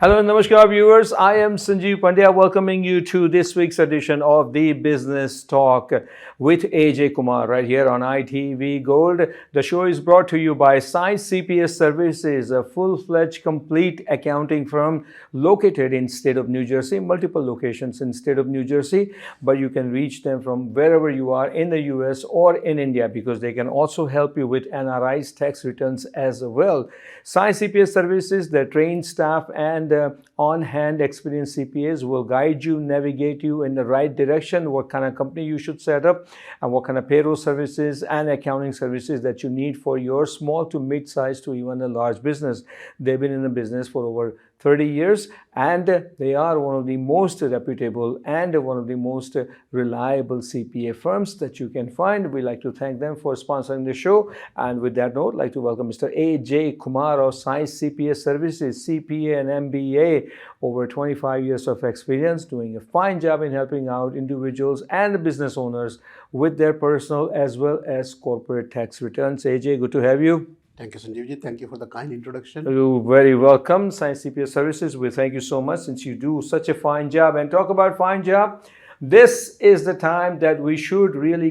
Hello and namaskar viewers. I am Sanjeev Pandya welcoming you to this week's edition of the Business Talk with AJ Kumar right here on ITV Gold. The show is brought to you by Science CPS Services, a full-fledged complete accounting firm located in state of New Jersey, multiple locations in state of New Jersey, but you can reach them from wherever you are in the US or in India because they can also help you with NRI's tax returns as well. Science CPS Services, their trained staff and on-hand experienced CPAs will guide you, navigate you in the right direction, what kind of company you should set up, and what kind of payroll services and accounting services that you need for your small to mid-size to even a large business. They've been in the business for over 30 years and they are one of the most reputable and one of the most reliable CPA firms that you can find. We like to thank them for sponsoring the show, and with that note, I'd like to welcome Mr. AJ Kumar of Science CPA Services, CPA and MBA, over 25 years of experience, doing a fine job in helping out individuals and business owners with their personal as well as corporate tax returns. AJ, good to have you. Thank you, Sanjeevji. Thank you for the kind introduction. You're very welcome. Science CPS Services, we thank you so much since you do such a fine job. And talk about fine job, this is the time that we should really,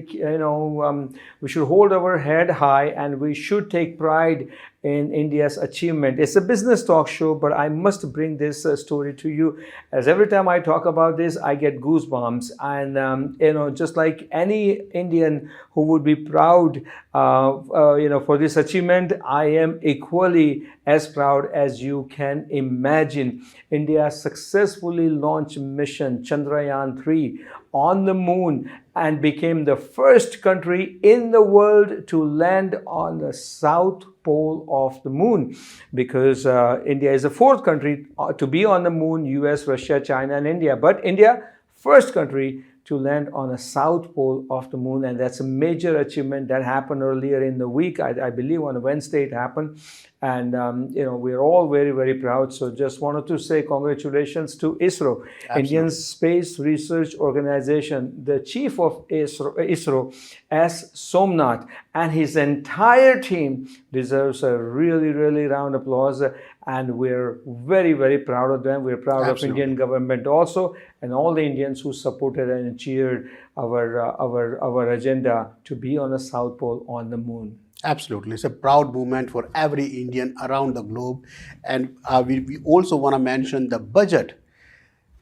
we should hold our head high and we should take pride in India's achievement. It's a business talk show, but I must bring this story to you, as every time I talk about this, I get goosebumps. And just like any Indian who would be proud, for this achievement, I am equally as proud as you can imagine. India successfully launched mission Chandrayaan-3 on the moon and became the first country in the world to land on the south pole of the moon, because India is the fourth country to be on the moon: US, Russia, China and India. But India, first country to land on a south pole of the moon, and that's a major achievement that happened earlier in the week. I believe on Wednesday it happened, and we're all very, very proud. So just wanted to say congratulations to ISRO, Absolutely. Indian Space Research Organization, the chief of ISRO, S. Somnath, and his entire team deserves a really, really round of applause. And we're very, very proud of them. We're proud Absolutely. of Indian government also, and all the Indians who supported and cheered our agenda to be on the South Pole on the moon. Absolutely. It's a proud moment for every Indian around the globe. And we also want to mention the budget.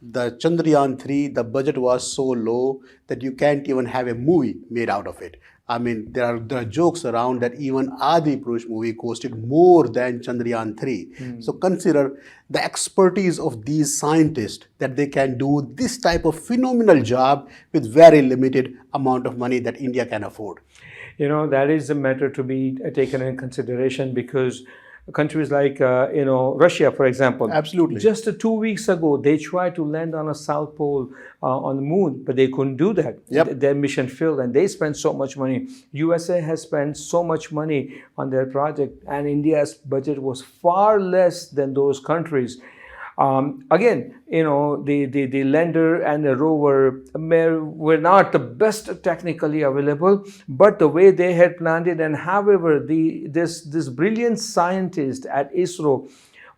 The Chandrayaan-3, the budget was so low that you can't even have a movie made out of it. I mean, there are jokes around that even Adi Purush movie costed more than Chandrayaan-3. So consider the expertise of these scientists, that they can do this type of phenomenal job with very limited amount of money that India can afford. That is a matter to be taken in consideration, because countries like, Russia, for example. Absolutely. Just 2 weeks ago, they tried to land on a South Pole on the moon, but they couldn't do that. Yep. Their mission failed and they spent so much money. USA has spent so much money on their project, and India's budget was far less than those countries. Again, the lander and the rover were not the best technically available, but the way they had planned it, and however, this brilliant scientist at ISRO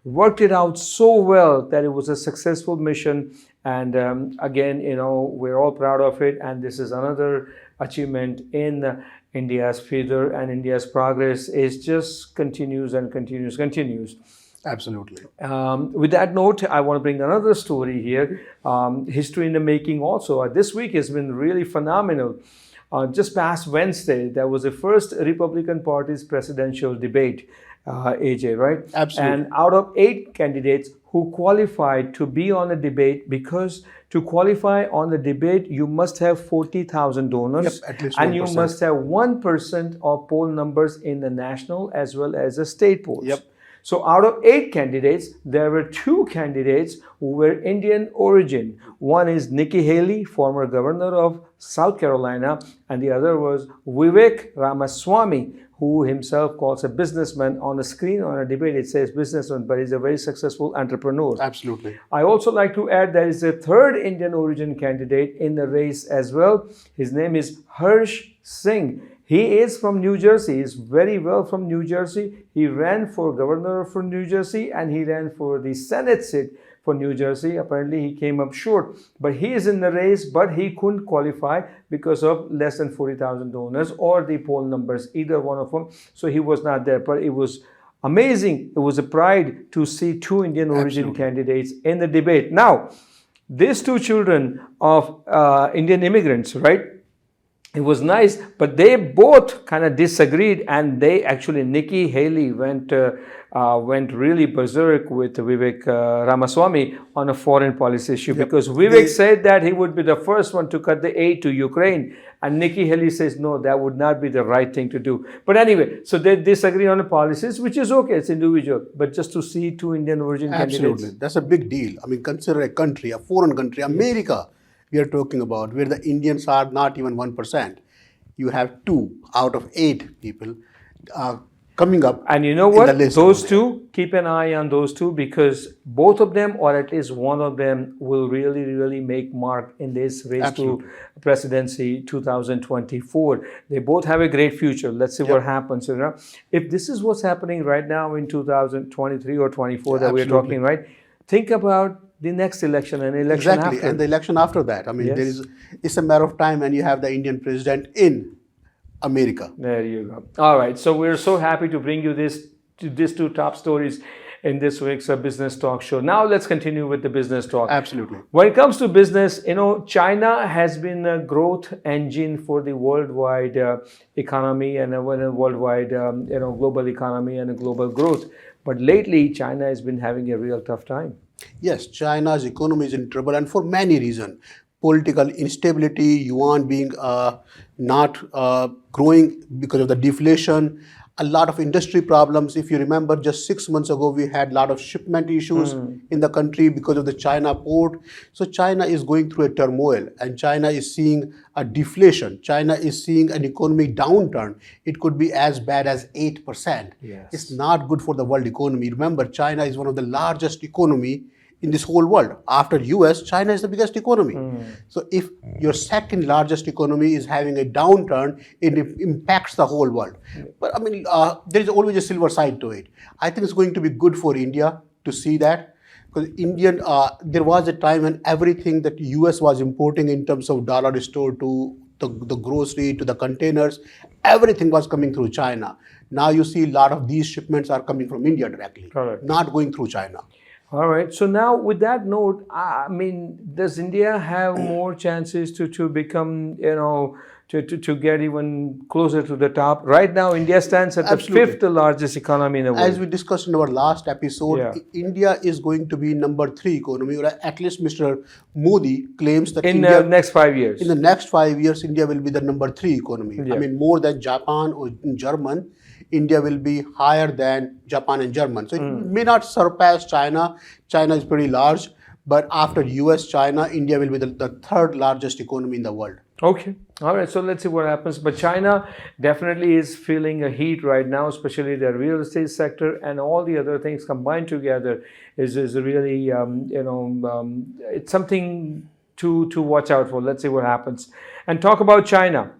worked it out so well that it was a successful mission. And again, we're all proud of it, and this is another achievement in India's favor, and India's progress is just continues and continues. Absolutely. With that note, I want to bring another story here. History in the making also. This week has been really phenomenal. Just past Wednesday, there was the first Republican Party's presidential debate, AJ, right? Absolutely. And out of 8 candidates who qualified to be on the debate, because to qualify on the debate, you must have 40,000 donors. Yep, at least and you 1%. must have 1% of poll numbers in the national as well as the state polls. Yep. So out of 8 candidates, there were 2 candidates who were Indian origin. One is Nikki Haley, former governor of South Carolina, and the other was Vivek Ramaswamy, who himself calls a businessman. On the screen on a debate, it says businessman, but he's a very successful entrepreneur. Absolutely. I also like to add there is a third Indian origin candidate in the race as well. His name is Harsh Singh. He is from New Jersey. He's very well from New Jersey. He ran for governor for New Jersey and he ran for the Senate seat for New Jersey. Apparently, he came up short, but he is in the race, but he couldn't qualify because of less than 40,000 donors or the poll numbers, either one of them. So he was not there, but it was amazing. It was a pride to see two Indian origin candidates in the debate. Now, these two children of Indian immigrants, right? It was nice, but they both kind of disagreed, and they actually, Nikki Haley went really berserk with Vivek Ramaswamy on a foreign policy issue because Vivek said that he would be the first one to cut the aid to Ukraine, and Nikki Haley says no, that would not be the right thing to do. But anyway, so they disagree on the policies, which is okay, it's individual, but just to see two Indian origin candidates. That's a big deal. I mean, consider a country, a foreign country, America. We are talking about where the Indians are not even 1%. You have 2 out of 8 people coming up. And you know what? Those two, keep an eye on those two because both of them, or at least one of them, will really, really make mark in this race to presidency 2024. They both have a great future. Let's see what happens. You know? If this is what's happening right now in 2023 or 24 that we're talking, right? Think about the next election and election after. And the election after that. I mean, it's a matter of time and you have the Indian president in America. There you go. All right. So we're so happy to bring you these two top stories in this week's business talk show. Now let's continue with the business talk. Absolutely. When it comes to business, you know, China has been a growth engine for the worldwide economy and a worldwide, global economy and a global growth. But lately, China has been having a real tough time. Yes, China's economy is in trouble, and for many reasons. Political instability, yuan being not growing because of the deflation, a lot of industry problems. If you remember, just 6 months ago, we had a lot of shipment issues in the country because of the China port. So China is going through a turmoil and China is seeing a deflation. China is seeing an economic downturn. It could be as bad as 8%. Yes. It's not good for the world economy. Remember, China is one of the largest economy in this whole world. After US, China is the biggest economy. So if your second largest economy is having a downturn, it impacts the whole world. But I mean, there is always a silver side to it. I think it's going to be good for India to see that. Because there was a time when everything that US was importing in terms of dollar store to the grocery, to the containers, everything was coming through China. Now you see a lot of these shipments are coming from India directly, not going through China. All right. So now with that note, I mean, does India have more chances to become, to get even closer to the top? Right now, India stands at the 5th largest economy in the world. As we discussed in our last episode, India is going to be number 3 economy, or at least Mr. Modi claims that in the next 5 years. In the next 5 years, India will be the number 3 economy. I mean, more than Japan or German. India will be higher than Japan and German. So it may not surpass China. China is pretty large. But after US, China, India will be the 3rd largest economy in the world. Okay. All right. So let's see what happens. But China definitely is feeling a heat right now, especially the real estate sector and all the other things combined together is really, it's something to watch out for. Let's see what happens. And talk about China.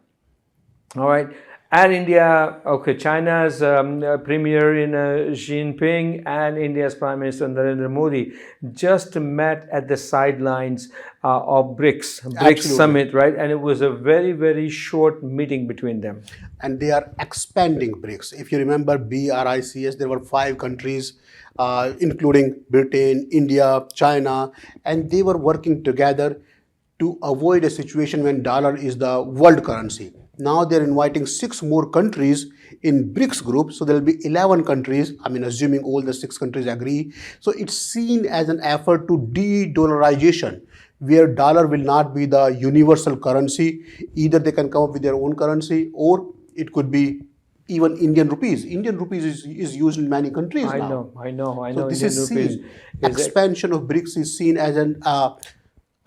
All right. And India, okay, China's Premier Xi Jinping and India's Prime Minister Narendra Modi just met at the sidelines of BRICS summit, right? And it was a very, very short meeting between them. And they are expanding BRICS. If you remember BRICS, there were 5 countries, including Britain, India, China, and they were working together to avoid a situation when dollar is the world currency. Now they're inviting 6 more countries in BRICS group. So there'll be 11 countries, I mean, assuming all the 6 countries agree. So it's seen as an effort to de-dollarization, where dollar will not be the universal currency. Either they can come up with their own currency, or it could be even Indian rupees. Indian rupees is used in many countries now. I know. So this is seen, expansion of BRICS is seen as an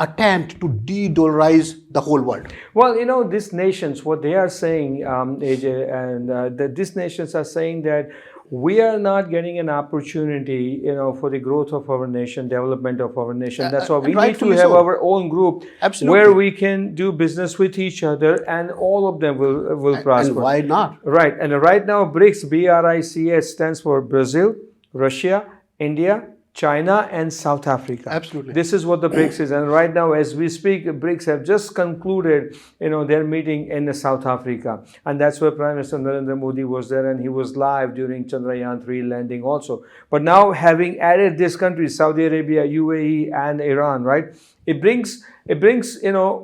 attempt to de-dollarize the whole world. Well, these nations, what they are saying, AJ, and these nations are saying that we are not getting an opportunity, for the growth of our nation, development of our nation. That's why we and need to rightfully have so. our own group Absolutely. where we can do business with each other, and all of them will prosper. And why not? Right. And right now, BRICS, BRICS, stands for Brazil, Russia, India, China, and South Africa. Absolutely. This is what the BRICS is. And right now, as we speak, BRICS have just concluded, their meeting in South Africa. And that's where Prime Minister Narendra Modi was there, and he was live during Chandrayaan-3 landing also. But now, having added these countries, Saudi Arabia, UAE, and Iran, right? It brings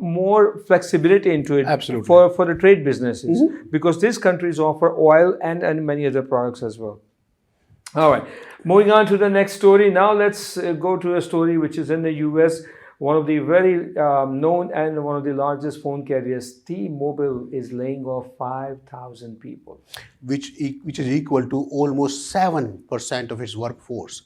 more flexibility into it. Absolutely. for the trade businesses, because these countries offer oil and many other products as well. All right, moving on to the next story. Now let's go to a story which is in the US. One of the very known and one of the largest phone carriers, T-Mobile, is laying off 5,000 people. Which is equal to almost 7% of its workforce.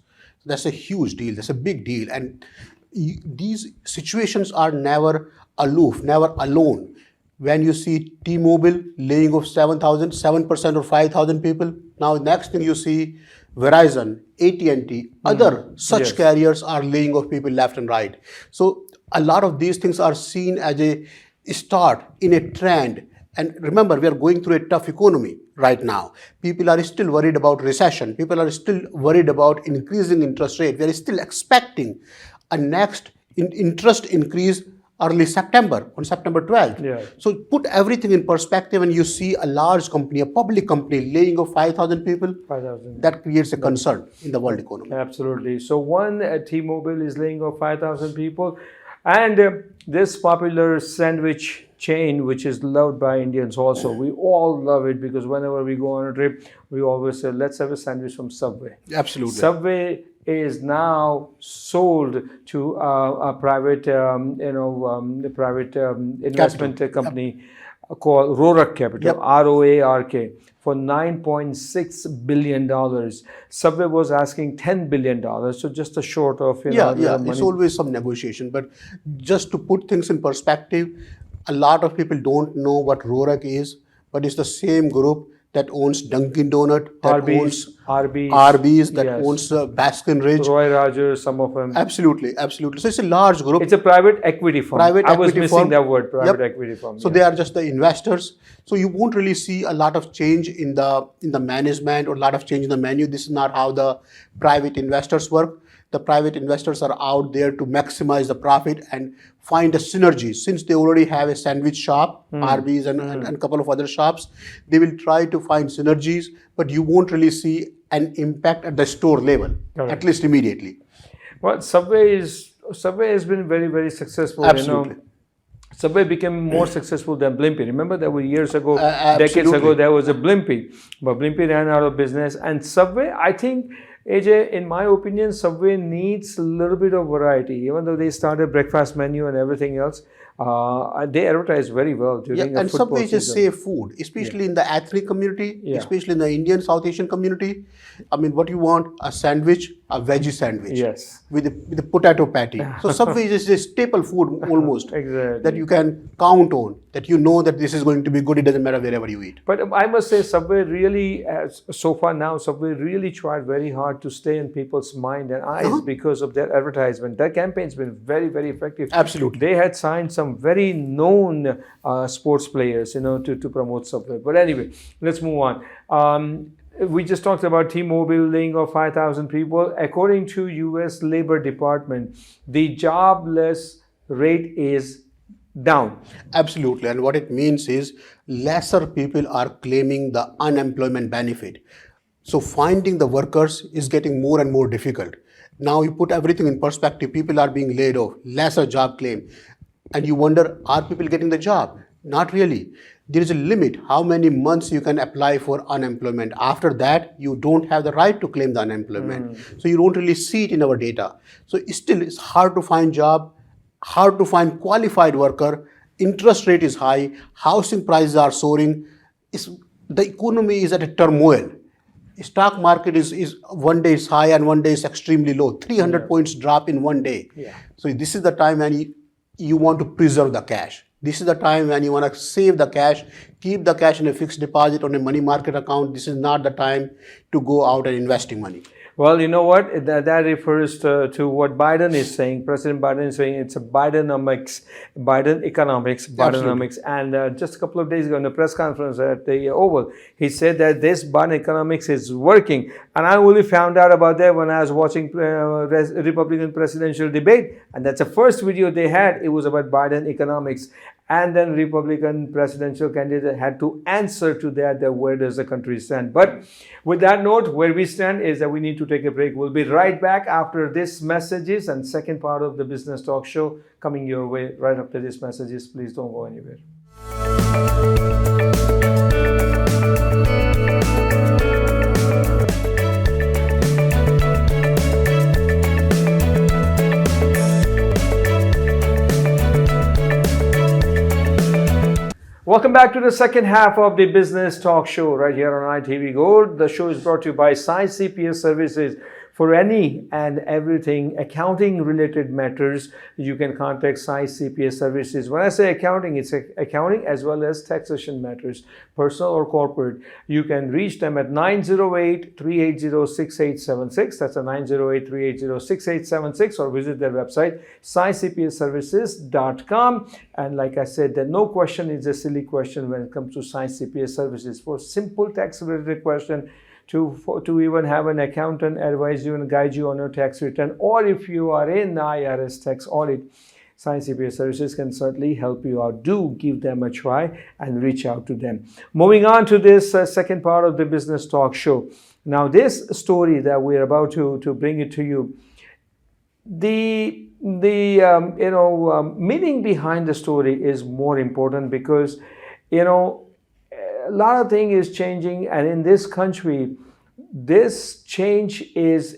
That's a huge deal. That's a big deal. And these situations are never aloof, never alone. When you see T-Mobile laying off 7% or 5,000 people, now next thing you see Verizon, AT&T, other such Yes. carriers are laying off people left and right. So a lot of these things are seen as a start in a trend. And remember, we are going through a tough economy right now. People are still worried about recession. People are still worried about increasing interest rate. We are still expecting a next interest increase early September, on September 12th. Yeah. So put everything in perspective, and you see a large company, a public company, laying off 5,000 people. 5,000. That creates a concern in the world economy. Absolutely. So one, T-Mobile is laying off 5,000 people, and this popular sandwich chain, which is loved by Indians also, we all love it, because whenever we go on a trip, we always say, let's have a sandwich from Subway. Absolutely. Subway is now sold to a private, investment company called Roark Capital, Yep. ROARK, for $9.6 billion. Subway was asking $10 billion, so just a short of Yeah, money. it's always some negotiation. But just to put things in perspective, a lot of people don't know what Roark is, but it's the same group that owns Dunkin' Donut, that owns Arby's, that yes. owns Baskin Ridge. Roy Rogers, some of them. Absolutely, absolutely. So it's a large group. It's a private equity firm. Private I was equity missing firm. that word, private Yep. equity firm. So yeah. they are just the investors. So you won't really see a lot of change in the management or a lot of change in the menu. This is not how the private investors work. The private investors are out there to maximize the profit and find a synergy. Since they already have a sandwich shop, Arby's and a couple of other shops, they will try to find synergies, but you won't really see an impact at the store level, Correct. at least immediately. Well, Subway has been very, very successful. Absolutely. Subway became more successful than Blimpie. Remember, there were years ago, decades absolutely. ago, there was a Blimpie, but Blimpie ran out of business. And Subway, I think, AJ, in my opinion, Subway needs a little bit of variety. Even though they started breakfast menu and everything else, they advertise very well during And football Subway just season. save food, especially in the ethnic community, Yeah. especially in the Indian, South Asian community. I mean, what you want, a sandwich, a veggie sandwich. Yes. With a potato patty. So Subway is a staple food almost Exactly. that you can count on, that you know that this is going to be good. It doesn't matter wherever you eat. But I must say, Subway really, so far now, Subway really tried very hard to stay in people's mind and eyes because of their advertisement. Their campaign's been very, very effective. Absolutely. They had signed some very known sports players, to promote Subway. But anyway, let's move on. We just talked about T-Mobile laying off 5,000 people. According to U.S. Labor Department, the jobless rate is down. Absolutely. And what it means is lesser people are claiming the unemployment benefit. So finding the workers is getting more and more difficult. Now you put everything in perspective. People are being laid off, lesser job claim. And you wonder, are people getting the job? Not really. There is a limit how many months you can apply for unemployment. After that, you don't have the right to claim the unemployment. So you don't really see it in our data. So it's hard to find job, hard to find qualified worker. Interest rate is high. Housing prices are soaring. The economy is at a turmoil. Stock market is one day is high and one day is extremely low. 300 points drop in one day. Yeah. So this is the time when you want to preserve the cash. This is the time when you want to save the cash, keep the cash in a fixed deposit on a money market account. This is not the time to go out and investing money. Well, you know what? That refers to what Biden is saying. President Biden is saying it's a Bidenomics, Biden economics, Bidenomics. And just a couple of days ago in the press conference at the Oval, he said that this Biden economics is working. And I only found out about that when I was watching Republican presidential debate. And that's the first video they had. It was about Biden economics. And then Republican presidential candidate had to answer to that where does the country stand. But with that note, where we stand is that we need to take a break. We'll be right back after this messages and second part of the Business Talk Show coming your way right after these messages. Please don't go anywhere. Welcome back to the second half of the Business Talk Show right here on ITV Gold. The show is brought to you by Sai CPS Services. For any and everything accounting related matters, you can contact Sai CPS Services. When I say accounting, it's accounting as well as taxation matters, personal or corporate. You can reach them at 908-380-6876. That's a 908-380-6876, or visit their website, saicpsservices.com. And like I said, that no question is a silly question when it comes to Sai CPS Services. For simple tax related question, to even have an accountant advise you and guide you on your tax return, or if you are in IRS tax audit, Sai CPS Services can certainly help you out. Do give them a try and reach out to them. Moving on to this second part of the Business Talk Show. Now, this story that we're about to bring it to you, the meaning behind the story is more important because, a lot of things is changing, and in this country, this change is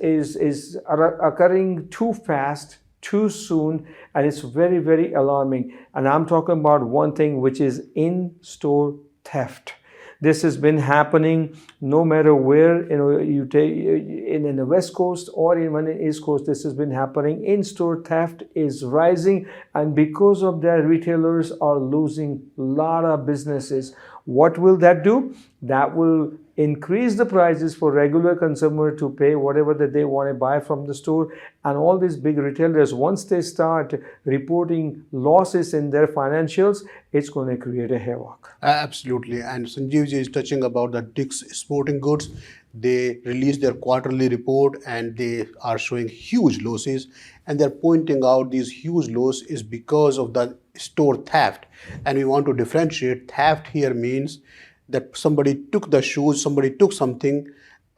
occurring too fast, too soon, and it's very, very alarming. And I'm talking about one thing, which is in-store theft. This has been happening no matter where you take in the West Coast or even in the East Coast. This has been happening. In-store theft is rising, and because of that, retailers are losing a lot of businesses. What will that do? That will increase the prices for regular consumer to pay whatever that they want to buy from the store. And all these big retailers, once they start reporting losses in their financials, it's going to create a havoc. Absolutely. And Sanjeev ji is touching about the Dick's Sporting Goods. They released their quarterly report and they are showing huge losses. And they're pointing out these huge losses is because of the store theft. And we want to differentiate. Theft here means that somebody took the shoes, somebody took something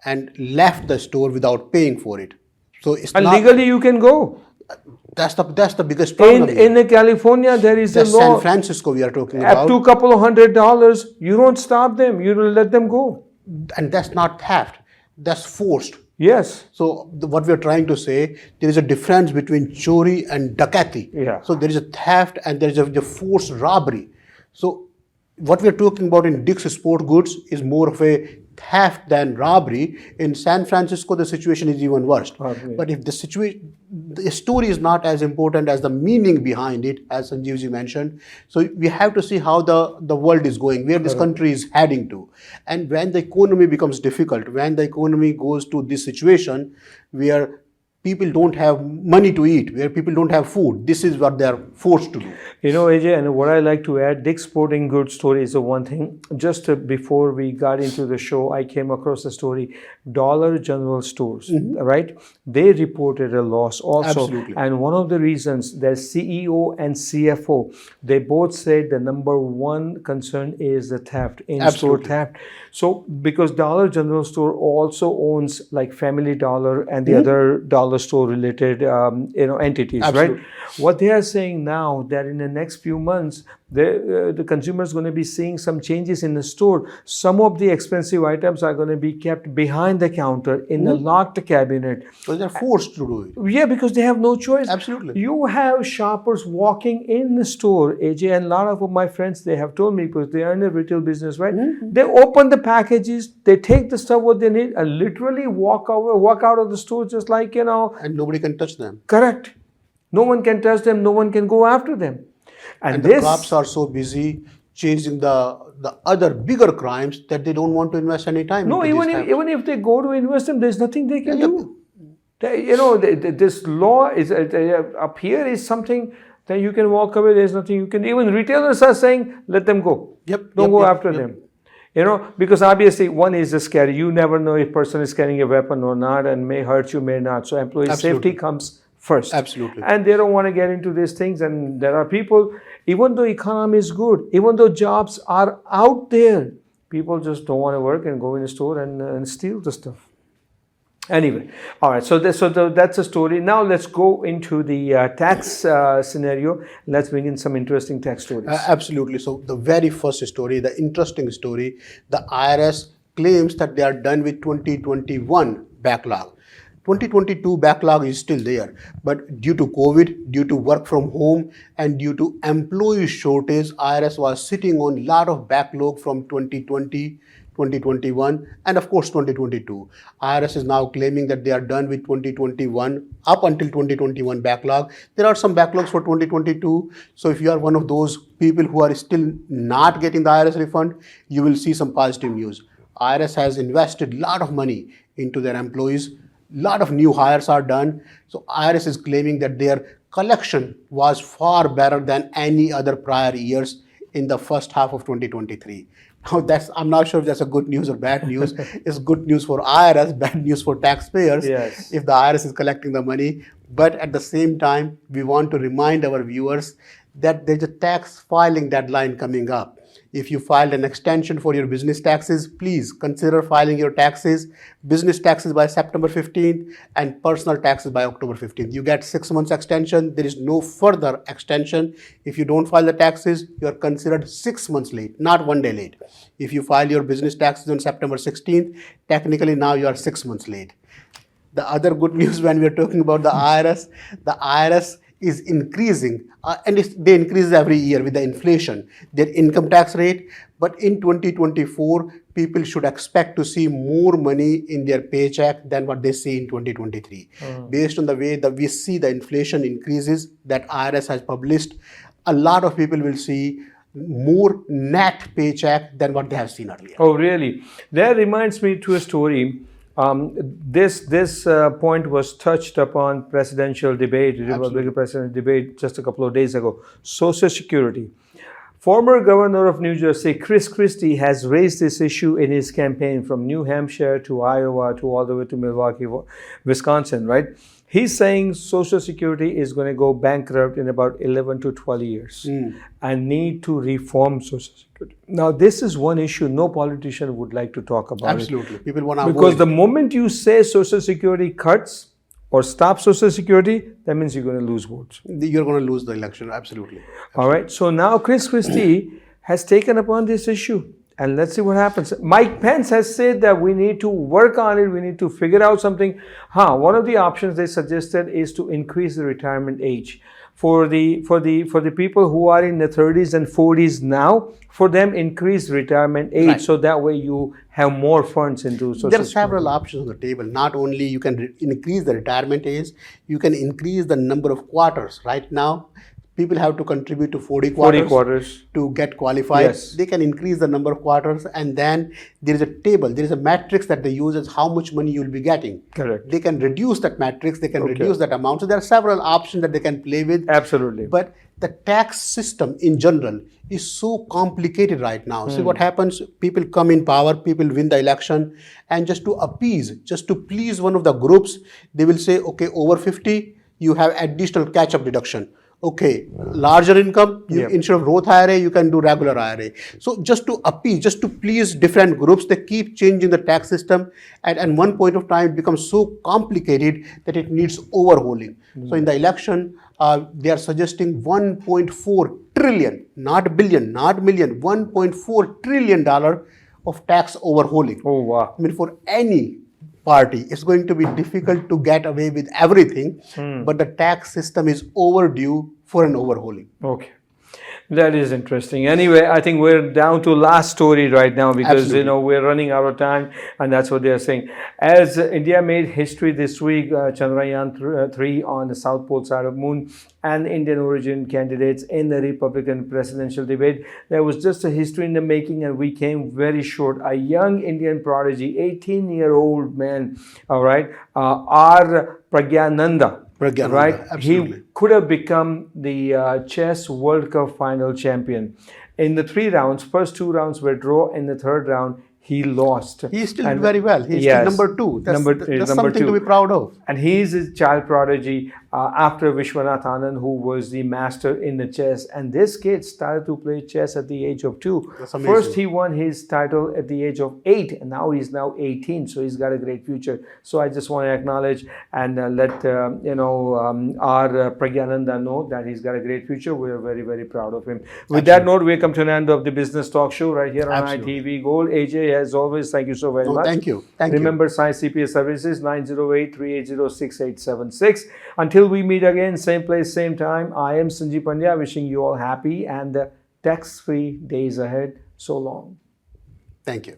and left the store without paying for it. So it's and legally you can go. That's the biggest problem. In California, there is a law. San Francisco we are talking about. Up to a couple of $100, you don't stop them. You don't let them go. And that's not theft. That's forced. Yes. So what we are trying to say, there is a difference between chori and dakati. Yeah. So there is a theft and there is a forced robbery. So what we are talking about in Dick's Sport Goods is more of a theft than robbery. In San Francisco, the situation is even worse. Okay. But if the story is not as important as the meaning behind it, as Sanjeev ji mentioned, so we have to see how the world is going, where this country is heading to. And when the economy becomes difficult, when the economy goes to this situation where people don't have money to eat, where people don't have food, this is what they are forced to do. AJ, and what I like to add, Dick's Sporting Goods story is the one thing. Just before we got into the show, I came across a story. Dollar General Stores, right? They reported a loss also. Absolutely. And one of the reasons, their CEO and CFO, they both said the number one concern is the theft, in-store theft. So because Dollar General Store also owns like Family Dollar and the other dollar store related entities, Absolutely. right? What they are saying now that in the next few months, the consumer is going to be seeing some changes in the store. Some of the expensive items are going to be kept behind the counter in a locked cabinet. So they're forced to do it. Yeah, because they have no choice. Absolutely. You have shoppers walking in the store, AJ, and a lot of my friends, they have told me, because they are in a retail business, right? They open the packages, they take the stuff what they need, and literally walk out of the store just like, And nobody can touch them. Correct. No one can touch them, no one can go after them. And the cops are so busy chasing the other bigger crimes that they don't want to invest any time. No, into even if they go to invest them, there's nothing they can do. This law is up here is something that you can walk away. There's nothing you can. Even retailers are saying, let them go. Don't go after them. Because obviously one is scary. You never know if person is carrying a weapon or not, and may hurt you, may not. So employee safety comes first. Absolutely. And they don't want to get into these things. And there are people, even though economy is good, even though jobs are out there, people just don't want to work and go in a store and steal the stuff. Anyway, all right. So that's a story. Now let's go into the tax scenario. Let's bring in some interesting tax stories. Absolutely. So the very first story, the interesting story, the IRS claims that they are done with 2021 backlog. 2022 backlog is still there, but due to COVID, due to work from home, and due to employee shortage, IRS was sitting on a lot of backlog from 2020. 2021 and of course 2022. IRS is now claiming that they are done with 2021 up until 2021 backlog. There are some backlogs for 2022. So if you are one of those people who are still not getting the IRS refund, you will see some positive news. IRS has invested a lot of money into their employees. A lot of new hires are done. So IRS is claiming that their collection was far better than any other prior years in the first half of 2023. Now I'm not sure if that's a good news or bad news. It's good news for IRS, bad news for taxpayers if the IRS is collecting the money. But at the same time, we want to remind our viewers that there's a tax filing deadline coming up. If you filed an extension for your business taxes, please consider filing your taxes, business taxes by September 15th and personal taxes by October 15th. You get 6 months extension. There is no further extension. If you don't file the taxes, you are considered 6 months late, not 1 day late. If you file your business taxes on September 16th, technically now you are 6 months late. The other good news when we are talking about the IRS is increasing and they increase every year with the inflation, their income tax rate. But in 2024, people should expect to see more money in their paycheck than what they see in 2023. Based on the way that we see the inflation increases that IRS has published, a lot of people will see more net paycheck than what they have seen earlier. Oh, really? That reminds me to a story. This point was touched upon presidential debate, Republican presidential debate just a couple of days ago. Social Security. Former governor of New Jersey, Chris Christie, has raised this issue in his campaign from New Hampshire to Iowa to all the way to Milwaukee, Wisconsin, right? He's saying Social Security is going to go bankrupt in about 11 to 12 years and need to reform Social Security. Now, this is one issue no politician would like to talk about. Absolutely. People want to because the moment you say Social Security cuts or stop Social Security, that means you're going to lose votes. You're going to lose the election. Absolutely. All right. So now Chris Christie has taken upon this issue. And let's see what happens. Mike Pence has said that we need to work on it. We need to figure out something. One of the options they suggested is to increase the retirement age for the people who are in the 30s and 40s now. For them, increase retirement age so that way you have more funds into Social Security. There are several options on the table. Not only you can increase the retirement age, you can increase the number of quarters. Right now, people have to contribute to 40 quarters to get qualified. Yes. They can increase the number of quarters, and then there is a table, there is a matrix that they use as how much money you will be getting. Correct. They can reduce that matrix, they can reduce that amount. So there are several options that they can play with. Absolutely. But the tax system in general is so complicated right now. See what happens, people come in power, people win the election, and just to appease, just to please one of the groups, they will say, okay, over 50, you have additional catch-up deduction. Okay, larger income, instead of Roth IRA, you can do regular IRA. So just to appease, just to please different groups, they keep changing the tax system. And at one point of time, it becomes so complicated that it needs overhauling. So in the election, they are suggesting $1.4 trillion, not billion, not million, $1.4 trillion of tax overhauling. Oh, wow. I mean, for any party, it's going to be difficult to get away with everything, but the tax system is overdue for an overhauling. Okay. That is interesting. Anyway, I think we're down to last story right now because Absolutely. we're running out of time, and that's what they're saying. As India made history this week, Chandrayaan 3 on the South Pole side of Moon, and Indian origin candidates in the Republican presidential debate. There was just a history in the making, and we came very short. A young Indian prodigy, 18-year-old man, all right, R. Pragyananda. Pragyananda, Right, absolutely. he could have become the chess World Cup final champion. In the 3 rounds, first 2 rounds were draw. In the third round, he lost. He still did And very well. He's still yes, number 2. That's number something to two. be proud of. And he is a child prodigy after Vishwanath Anand, who was the master in the chess. And this kid started to play chess at the age of 2. That's amazing. First, he won his title at the age of 8, and now he's now 18. So he's got a great future. So I just want to acknowledge and let our Pragyananda know that he's got a great future. We're very, very proud of him. With that note, we come to an end of the Business Talk Show right here on Absolutely. ITV Gold. AJ, as always, thank you so very No, much. thank you. Thank you. Remember, Science CPA Services 908-380-6876. Until we meet again, same place, same time. I am Sanjeev Pandya, wishing you all happy and tax-free days ahead. So long. Thank you.